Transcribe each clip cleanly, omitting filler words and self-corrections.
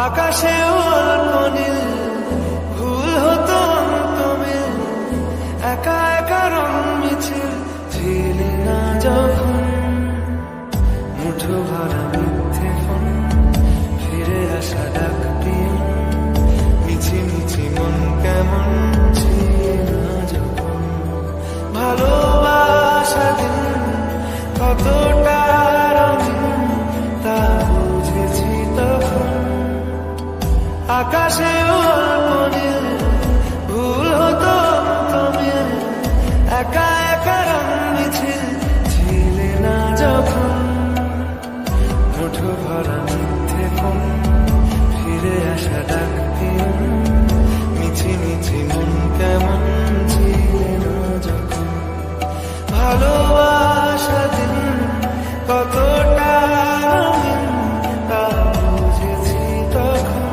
আকাশে অল্প নীল ভুল হতো অন্তমিল, একা একা রং মিছিল ঝিলি না যখন, মুঠো ভরা মিথ্যে ফোন ফিরে আসা ডাক পিয়ন, মিছি মিছি মন কেমন ছিল না যখন, ভালোবাসা দিন কতটা রঙিন তা বুঝেছি তখন। আকাশে অল্প নীল ভুল হতো অন্তমিল, একা একা রং মিছিল ছিলে না যখন, মুঠো ভরা মিথ্যে ফোন ফিরে আসা ডাক পিয়ন, মিছি মিছি মন কেমন ছিলে না যখন, ভালোবাসা দিন কতটা রঙিন তা বুঝেছি তখন।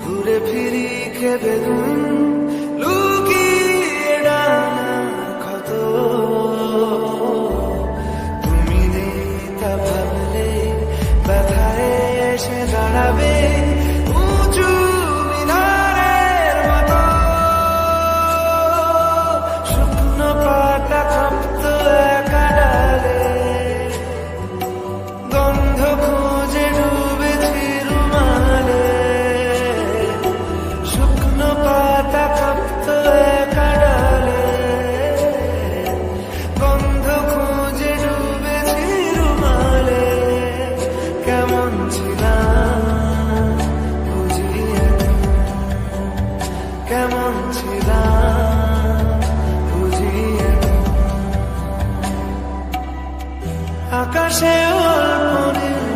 ঘুরে ফিরি খেবে লুকিয়ে ডানা ক্ষত, তুমি নেই তা ভাবলে ব্যথায় এসে দাঁড়াবে উঁচু মিনারের মতো, শুকনো পাতা কাঁপত একা ডালে, গন্ধ খুঁজে ডুবেছি রুমালে, শুকনো পাতা কাঁপত একা ডালে, গন্ধ খুঁজে ডুবেছি রুমালে, কেমন ছিলাম বুঝি এখন, কেমন ছিলাম বুঝি এখন। আকাশে অল্প নীল